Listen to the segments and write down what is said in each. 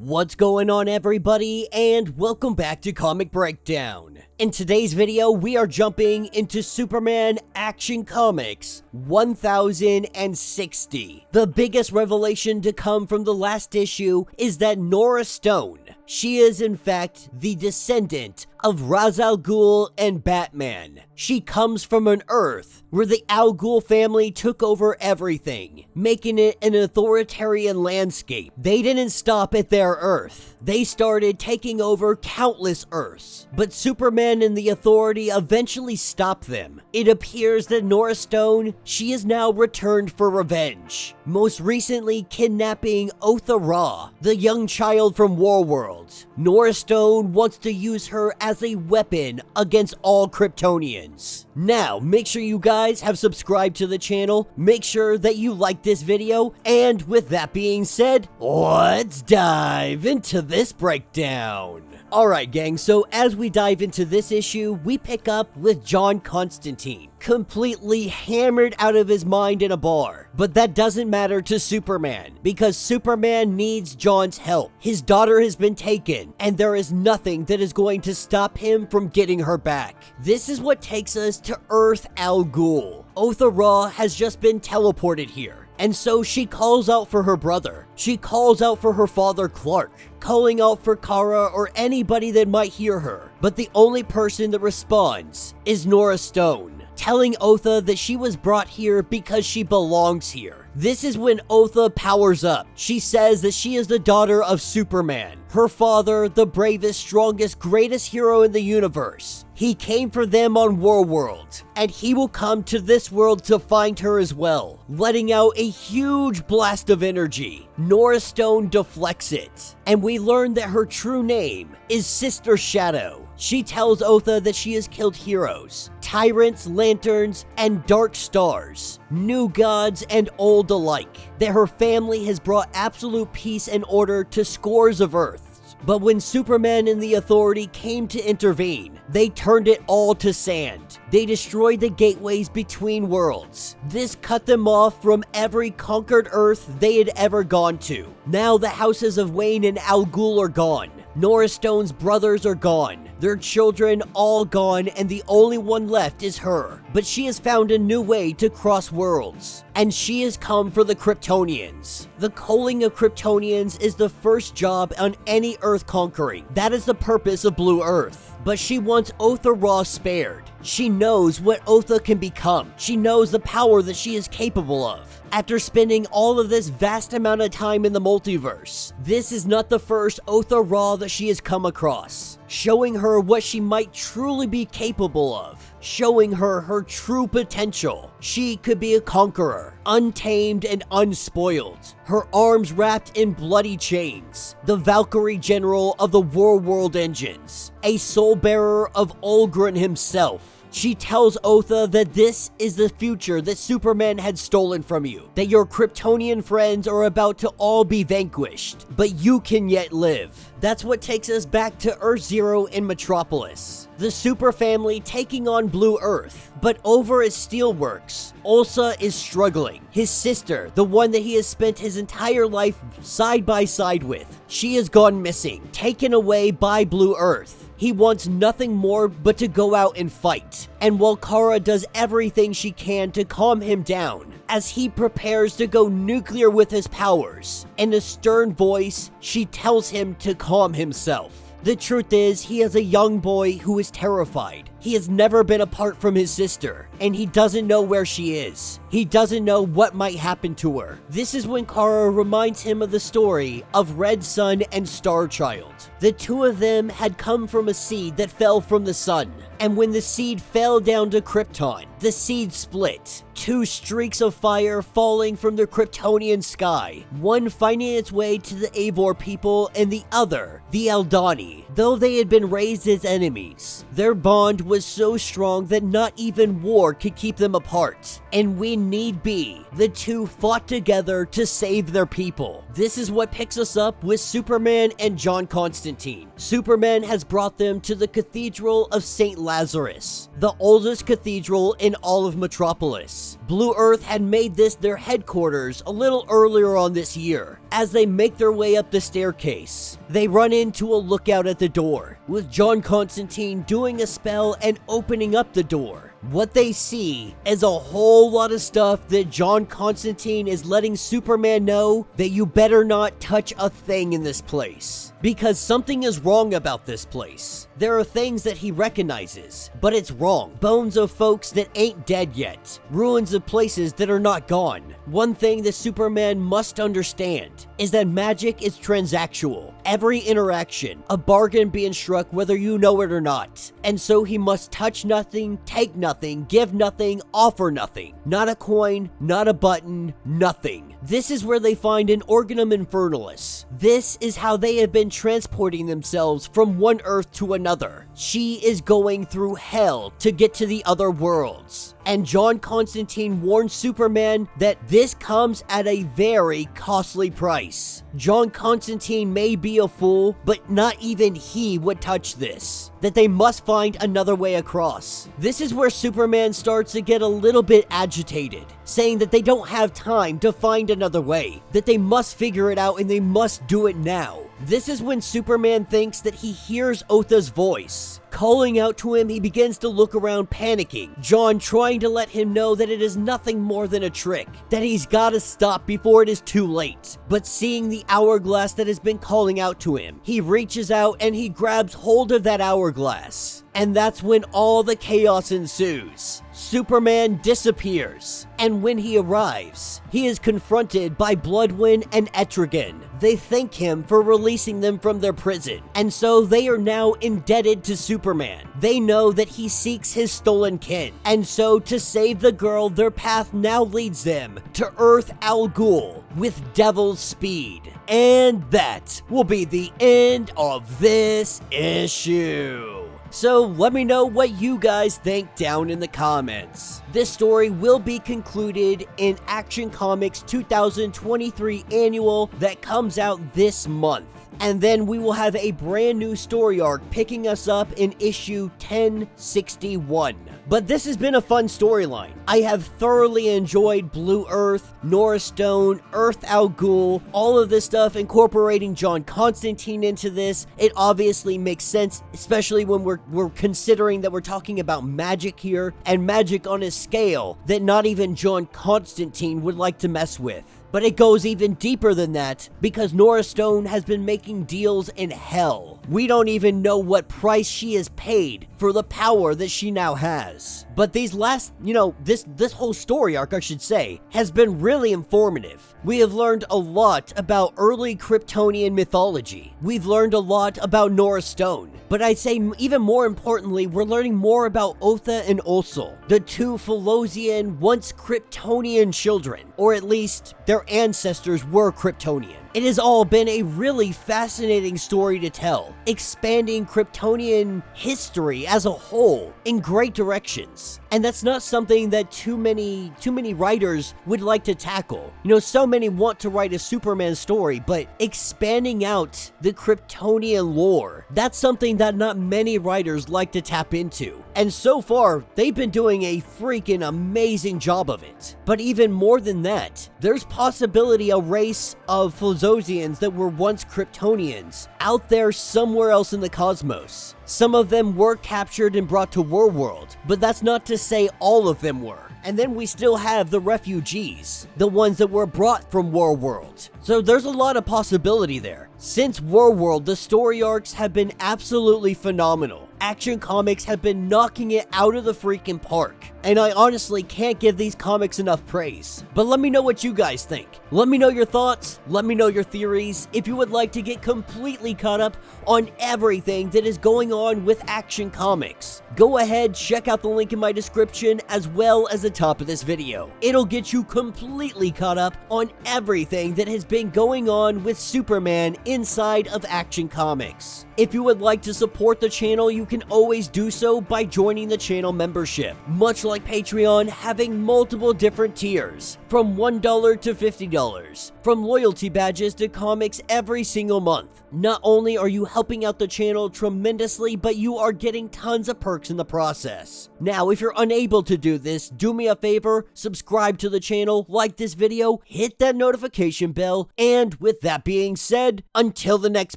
What's going on, everybody, and welcome back to Comic Breakdown. In today's video, we are jumping into Superman Action Comics 1060. The biggest revelation to come from the last issue is that Norah Stone, she is in fact the descendant of Ra's al Ghul and Batman. She comes from an Earth where the Al Ghul family took over everything, making it an authoritarian landscape. They didn't stop at their Earth. They started taking over countless Earths, but Superman and the Authority eventually stopped them. It appears that Norah Stone, she is now returned for revenge, most recently kidnapping Otha Ra, the young child from Warworld. Norah Stone wants to use her as a weapon against all Kryptonians. Now, make sure you guys have subscribed to the channel, make sure that you like this video, and with that being said, let's dive into this breakdown. Alright gang, so as we dive into this issue, we pick up with John Constantine, completely hammered out of his mind in a bar. But that doesn't matter to Superman, because Superman needs John's help. His daughter has been taken, and there is nothing that is going to stop him from getting her back. This is what takes us to Earth Al Ghul. Otha Ra has just been teleported here. And so she calls out for her brother. She calls out for her father Clark, calling out for Kara or anybody that might hear her. But the only person that responds is Norah Stone, telling Otha that she was brought here because she belongs here. This is when Otha powers up. She says that she is the daughter of Superman, her father, the bravest, strongest, greatest hero in the universe. He came for them on Warworld, and he will come to this world to find her as well, letting out a huge blast of energy. Norah Stone deflects it, and we learn that her true name is Sister Shadow. She tells Otha that she has killed heroes, tyrants, lanterns, and dark stars, new gods and old alike, that her family has brought absolute peace and order to scores of Earths. But when Superman and the Authority came to intervene, they turned it all to sand. They destroyed the gateways between worlds. This cut them off from every conquered Earth they had ever gone to. Now the houses of Wayne and Al Ghul are gone. Norah Stone's brothers are gone, their children all gone, and the only one left is her. But she has found a new way to cross worlds, and she has come for the Kryptonians. The culling of Kryptonians is the first job on any Earth conquering. That is the purpose of Blue Earth. But she wants Otha Ra spared. She knows what Otha can become. She knows the power that she is capable of. After spending all of this vast amount of time in the multiverse, this is not the first Otha Ra that she has come across, showing her what she might truly be capable of, showing her her true potential. She could be a conqueror, untamed and unspoiled, her arms wrapped in bloody chains, the Valkyrie general of the Warworld engines, a soul bearer of Olgren himself. She tells Otha that this is the future that Superman had stolen from you, that your Kryptonian friends are about to all be vanquished, but you can yet live. That's what takes us back to Earth Zero in Metropolis. The Super-Family taking on Blue Earth, but over at Steelworks, Ulsa is struggling. His sister, the one that he has spent his entire life side by side with, she has gone missing, taken away by Blue Earth. He wants nothing more but to go out and fight, and while Kara does everything she can to calm him down, as he prepares to go nuclear with his powers, in a stern voice, she tells him to calm himself. The truth is, he is a young boy who is terrified. He has never been apart from his sister, and he doesn't know where she is. He doesn't know what might happen to her. This is when Kara reminds him of the story of Red Sun and Starchild. The two of them had come from a seed that fell from the sun, and when the seed fell down to Krypton, the seed split. Two streaks of fire falling from the Kryptonian sky, one finding its way to the Avor people and the other, the Aldani. Though they had been raised as enemies, their bond was so strong that not even war more could keep them apart. And when need be, the two fought together to save their people. This is what picks us up with Superman and John Constantine. Superman has brought them to the Cathedral of St. Lazarus, the oldest cathedral in all of Metropolis. Blue Earth had made this their headquarters a little earlier on this year. As they make their way up the staircase, they run into a lookout at the door, with John Constantine doing a spell and opening up the door. What they see is a whole lot of stuff that John Constantine is letting Superman know that you better not touch a thing in this place, because something is wrong about this place. There are things that he recognizes, but it's wrong. Bones of folks that ain't dead yet. Ruins of places that are not gone. One thing that Superman must understand is that magic is transactional. Every interaction, a bargain being struck whether you know it or not. And so he must touch nothing, take nothing, give nothing, offer nothing. Not a coin, not a button, nothing. This is where they find an Organum Infernalis. This is how they have been transporting themselves from one Earth to another. She is going through hell to get to the other worlds. And John Constantine warns Superman that this comes at a very costly price. John Constantine may be a fool, but not even he would touch this. That they must find another way across. This is where Superman starts to get a little bit agitated, saying that they don't have time to find another way, that they must figure it out and they must do it now. This is when Superman thinks that he hears Otha's voice. Calling out to him, he begins to look around panicking. John trying to let him know that it is nothing more than a trick, that he's gotta stop before it is too late. But seeing the hourglass that has been calling out to him, he reaches out and he grabs hold of that hourglass. And that's when all the chaos ensues. Superman disappears, and when he arrives, he is confronted by Bloodwind and Etrigan. They thank him for releasing them from their prison, and so they are now indebted to Superman. They know that he seeks his stolen kin, and so to save the girl, their path now leads them to Earth Al Ghul with devil's speed. And that will be the end of this issue. So let me know what you guys think down in the comments. This story will be concluded in Action Comics 2023 Annual that comes out this month. And then we will have a brand new story arc picking us up in issue 1061. But this has been a fun storyline. I have thoroughly enjoyed Blue Earth, Norah Stone, Earth Al Ghul, all of this stuff incorporating John Constantine into this. It obviously makes sense, especially when we're considering that we're talking about magic here, and magic on a scale that not even John Constantine would like to mess with. But it goes even deeper than that, because Norah Stone has been making deals in hell. We don't even know what price she has paid for the power that she now has. But these last, this whole story arc, I should say, has been really informative. We have learned a lot about early Kryptonian mythology. We've learned a lot about Norah Stone. But I'd say even more importantly, we're learning more about Otha and Ulsul, the two Phalosian, once Kryptonian children, or at least their ancestors were Kryptonian. It has all been a really fascinating story to tell, expanding Kryptonian history as a whole in great directions. And that's not something that too many writers would like to tackle. So many want to write a Superman story, but expanding out the Kryptonian lore, that's something that not many writers like to tap into. And so far, they've been doing a freaking amazing job of it. But even more than that, there's possibility a race of Phalosians that were once Kryptonians out there somewhere else in the cosmos. Some of them were captured and brought to Warworld, but that's not to say all of them were. And then we still have the refugees, the ones that were brought from Warworld. So there's a lot of possibility there. Since Warworld, the story arcs have been absolutely phenomenal. Action Comics have been knocking it out of the freaking park. And I honestly can't give these comics enough praise. But let me know what you guys think. Let me know your thoughts. Let me know your theories. If you would like to get completely caught up on everything that is going on with Action Comics, go ahead, check out the link in my description as well as the top of this video. It'll get you completely caught up on everything that has been going on with Superman inside of Action Comics. If you would like to support the channel, you can always do so by joining the channel membership. Much like like Patreon having multiple different tiers, from $1 to $50, from loyalty badges to comics every single month. Not only are you helping out the channel tremendously, but you are getting tons of perks in the process. Now, if you're unable to do this, do me a favor, subscribe to the channel, like this video, hit that notification bell, and with that being said, until the next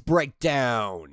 breakdown.